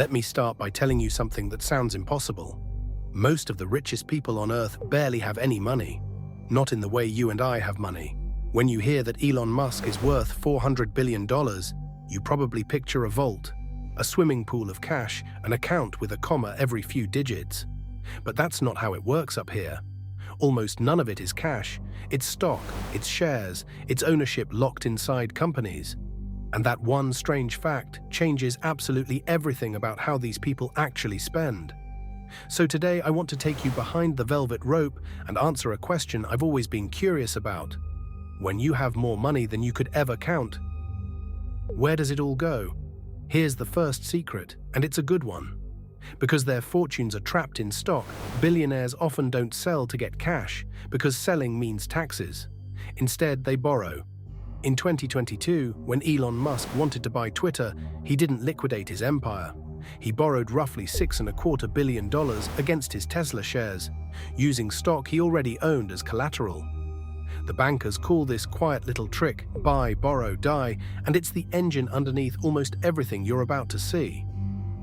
Let me start by telling you something that sounds impossible. Most of the richest people on Earth barely have any money. Not in the way you and I have money. When you hear that Elon Musk is worth $400 billion, you probably picture a vault, a swimming pool of cash, an account with a comma every few digits. But that's not how it works up here. Almost none of it is cash. It's stock, it's shares, it's ownership locked inside companies. And that one strange fact changes absolutely everything about how these people actually spend. So today I want to take you behind the velvet rope and answer a question I've always been curious about. When you have more money than you could ever count, where does it all go? Here's the first secret, and it's a good one. Because their fortunes are trapped in stock, billionaires often don't sell to get cash, because selling means taxes. Instead, they borrow. In 2022, when Elon Musk wanted to buy Twitter, he didn't liquidate his empire. He borrowed roughly $6.25 billion against his Tesla shares, using stock he already owned as collateral. The bankers call this quiet little trick buy, borrow, die, and it's the engine underneath almost everything you're about to see.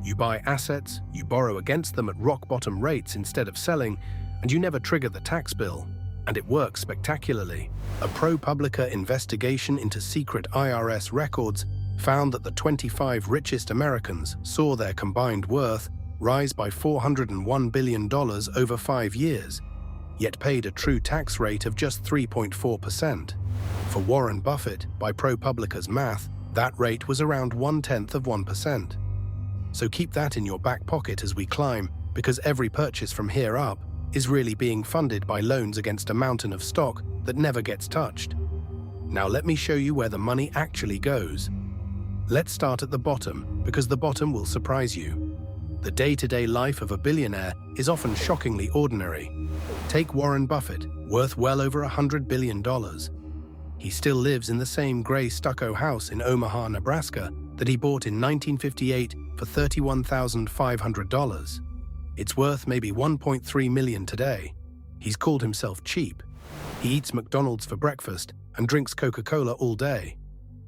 You buy assets, you borrow against them at rock-bottom rates instead of selling, and you never trigger the tax bill. And it works spectacularly. A ProPublica investigation into secret IRS records found that the 25 richest Americans saw their combined worth rise by $401 billion over 5 years, yet paid a true tax rate of just 3.4%. For Warren Buffett, by ProPublica's math, that rate was around 0.1%. So keep that in your back pocket as we climb, because every purchase from here up is really being funded by loans against a mountain of stock that never gets touched. Now let me show you where the money actually goes. Let's start at the bottom, because the bottom will surprise you. The day-to-day life of a billionaire is often shockingly ordinary. Take Warren Buffett, worth well over $100 billion. He still lives in the same gray stucco house in Omaha, Nebraska that he bought in 1958 for $31,500. It's worth maybe $1.3 million today. He's called himself cheap. He eats McDonald's for breakfast and drinks Coca-Cola all day.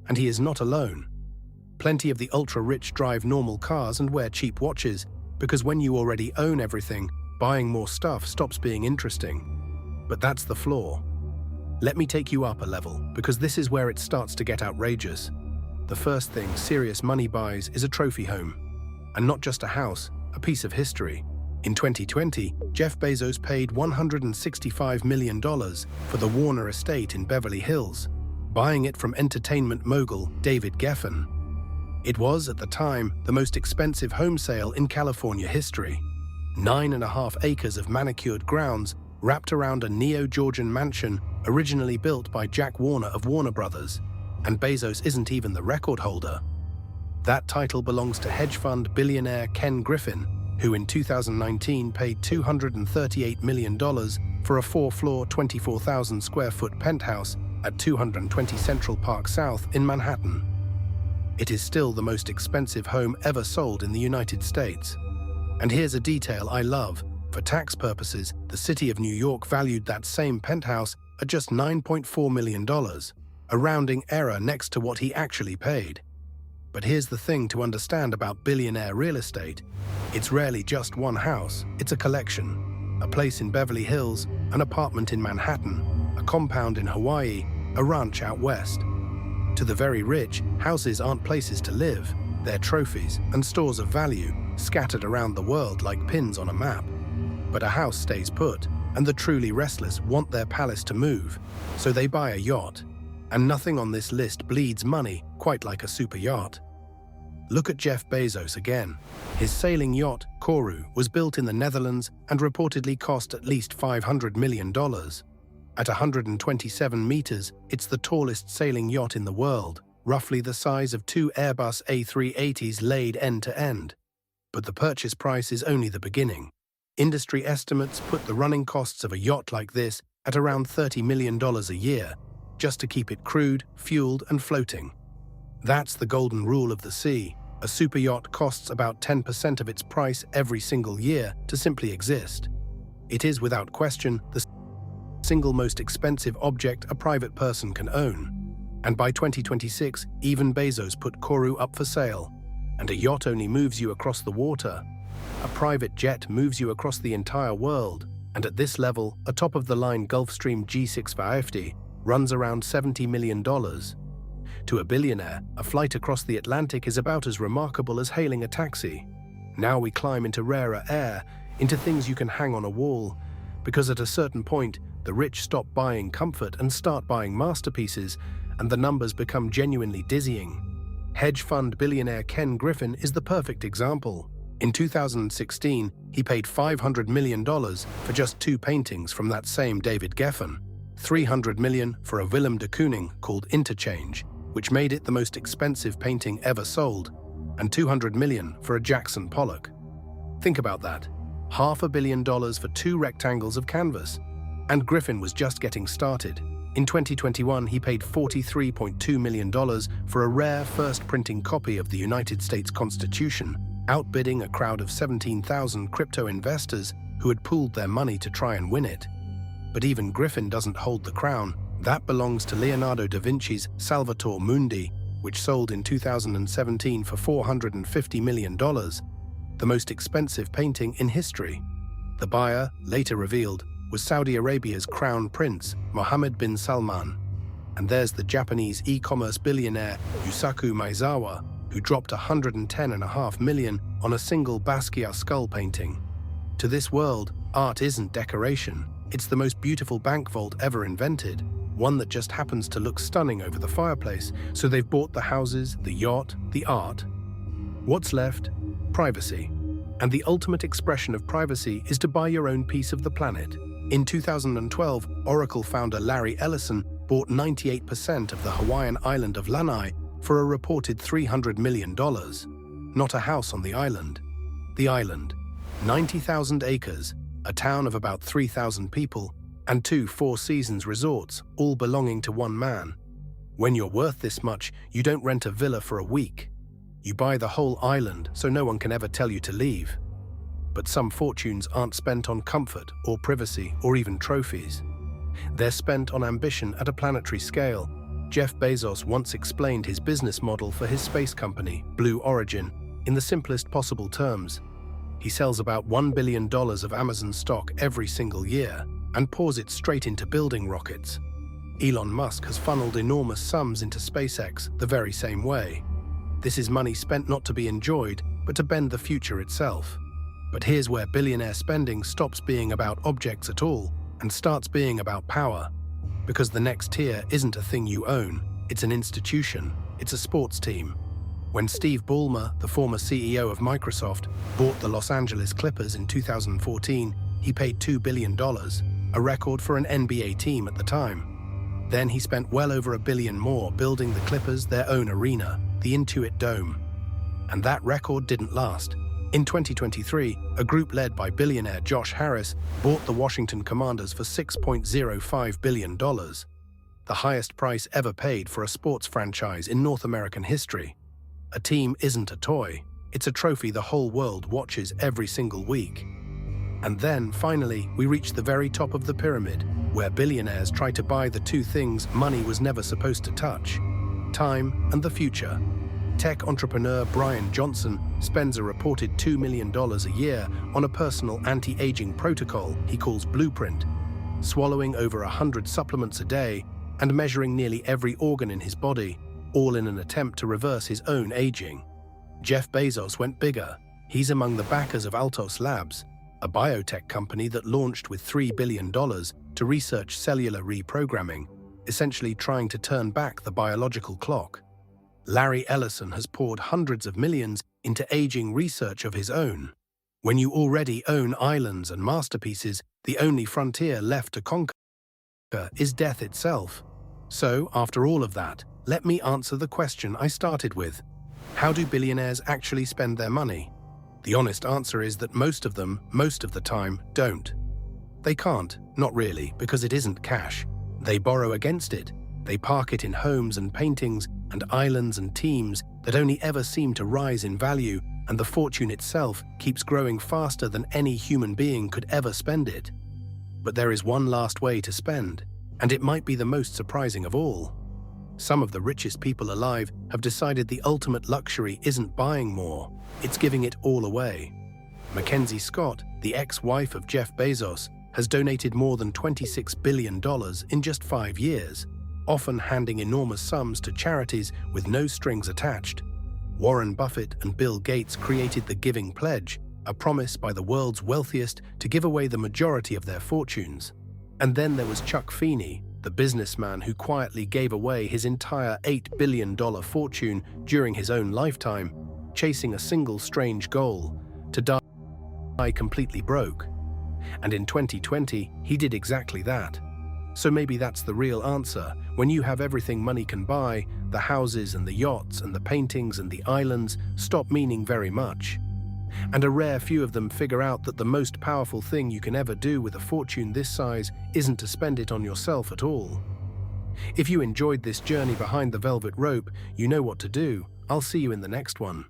And he is not alone. Plenty of the ultra-rich drive normal cars and wear cheap watches, because when you already own everything, buying more stuff stops being interesting. But that's the flaw. Let me take you up a level, because this is where it starts to get outrageous. The first thing serious money buys is a trophy home. And not just a house, a piece of history. In 2020, Jeff Bezos paid $165 million for the Warner estate in Beverly Hills, buying it from entertainment mogul David Geffen. It was, at the time, the most expensive home sale in California history. 9.5 acres of manicured grounds wrapped around a neo-Georgian mansion originally built by Jack Warner of Warner Brothers, and Bezos isn't even the record holder. That title belongs to hedge fund billionaire Ken Griffin, who in 2019 paid $238 million for a 4-floor, 24,000-square-foot penthouse at 220 Central Park South in Manhattan. It is still the most expensive home ever sold in the United States. And here's a detail I love. For tax purposes, the city of New York valued that same penthouse at just $9.4 million, a rounding error next to what he actually paid. But here's the thing to understand about billionaire real estate. It's rarely just one house, it's a collection. A place in Beverly Hills, an apartment in Manhattan, a compound in Hawaii, a ranch out west. To the very rich, houses aren't places to live. They're trophies and stores of value, scattered around the world like pins on a map. But a house stays put, and the truly restless want their palace to move, so they buy a yacht. And nothing on this list bleeds money quite like a super yacht. Look at Jeff Bezos again. His sailing yacht, Kourou, was built in the Netherlands and reportedly cost at least $500 million. At 127 meters, it's the tallest sailing yacht in the world, roughly the size of 2 Airbus A380s laid end to end. But the purchase price is only the beginning. Industry estimates put the running costs of a yacht like this at around $30 million a year, just to keep it crewed, fueled, and floating. That's the golden rule of the sea. A super yacht costs about 10% of its price every single year to simply exist. It is, without question, the single most expensive object a private person can own. And by 2026, even Bezos put Kourou up for sale. And a yacht only moves you across the water. A private jet moves you across the entire world. And at this level, a top-of-the-line Gulfstream G650 runs around $70 million. To a billionaire, a flight across the Atlantic is about as remarkable as hailing a taxi. Now we climb into rarer air, into things you can hang on a wall, because at a certain point, the rich stop buying comfort and start buying masterpieces, and the numbers become genuinely dizzying. Hedge fund billionaire Ken Griffin is the perfect example. In 2016, he paid $500 million for just 2 paintings from that same David Geffen, $300 million for a Willem de Kooning called Interchange, which made it the most expensive painting ever sold, and $200 million for a Jackson Pollock. Think about that. $500 million for 2 rectangles of canvas. And Griffin was just getting started. In 2021, he paid $43.2 million for a rare first printing copy of the United States Constitution, outbidding a crowd of 17,000 crypto investors who had pooled their money to try and win it. But even Griffin doesn't hold the crown. That belongs to Leonardo da Vinci's Salvator Mundi, which sold in 2017 for $450 million, the most expensive painting in history. The buyer, later revealed, was Saudi Arabia's crown prince, Mohammed bin Salman. And there's the Japanese e-commerce billionaire Yusaku Maezawa, who dropped $110.5 million on a single Basquiat skull painting. To this world, art isn't decoration. It's the most beautiful bank vault ever invented, one that just happens to look stunning over the fireplace, so they've bought the houses, the yacht, the art. What's left? Privacy. And the ultimate expression of privacy is to buy your own piece of the planet. In 2012, Oracle founder Larry Ellison bought 98% of the Hawaiian island of Lanai for a reported $300 million. Not a house on the island. The island. 90,000 acres, a town of about 3,000 people, and 2 Four Seasons resorts, all belonging to one man. When you're worth this much, you don't rent a villa for a week. You buy the whole island so no one can ever tell you to leave. But some fortunes aren't spent on comfort or privacy or even trophies. They're spent on ambition at a planetary scale. Jeff Bezos once explained his business model for his space company, Blue Origin, in the simplest possible terms. He sells about $1 billion of Amazon stock every single year and pours it straight into building rockets. Elon Musk has funneled enormous sums into SpaceX the very same way. This is money spent not to be enjoyed, but to bend the future itself. But here's where billionaire spending stops being about objects at all and starts being about power. Because the next tier isn't a thing you own, it's an institution, it's a sports team. When Steve Ballmer, the former CEO of Microsoft, bought the Los Angeles Clippers in 2014, he paid $2 billion, a record for an NBA team at the time. Then he spent well over $1 billion more building the Clippers their own arena, the Intuit Dome. And that record didn't last. In 2023, a group led by billionaire Josh Harris bought the Washington Commanders for $6.05 billion, the highest price ever paid for a sports franchise in North American history. A team isn't a toy, it's a trophy the whole world watches every single week. And then, finally, we reach the very top of the pyramid, where billionaires try to buy the 2 things money was never supposed to touch: time and the future. Tech entrepreneur Brian Johnson spends a reported $2 million a year on a personal anti-aging protocol he calls Blueprint, swallowing over 100 supplements a day and measuring nearly every organ in his body, all in an attempt to reverse his own aging. Jeff Bezos went bigger. He's among the backers of Altos Labs, a biotech company that launched with $3 billion to research cellular reprogramming, essentially trying to turn back the biological clock. Larry Ellison has poured hundreds of millions into aging research of his own. When you already own islands and masterpieces, the only frontier left to conquer is death itself. So, after all of that, let me answer the question I started with. How do billionaires actually spend their money? The honest answer is that most of them, most of the time, don't. They can't, not really, because it isn't cash. They borrow against it. They park it in homes and paintings and islands and teams that only ever seem to rise in value, and the fortune itself keeps growing faster than any human being could ever spend it. But there is one last way to spend, and it might be the most surprising of all. Some of the richest people alive have decided the ultimate luxury isn't buying more, it's giving it all away. Mackenzie Scott, the ex-wife of Jeff Bezos, has donated more than $26 billion in just 5 years, often handing enormous sums to charities with no strings attached. Warren Buffett and Bill Gates created the Giving Pledge, a promise by the world's wealthiest to give away the majority of their fortunes. And then there was Chuck Feeney, the businessman who quietly gave away his entire $8 billion fortune during his own lifetime, chasing a single strange goal: to die completely broke. And in 2020, he did exactly that. So maybe that's the real answer. When you have everything money can buy, the houses and the yachts and the paintings and the islands stop meaning very much. And a rare few of them figure out that the most powerful thing you can ever do with a fortune this size isn't to spend it on yourself at all. If you enjoyed this journey behind the velvet rope, you know what to do. I'll see you in the next one.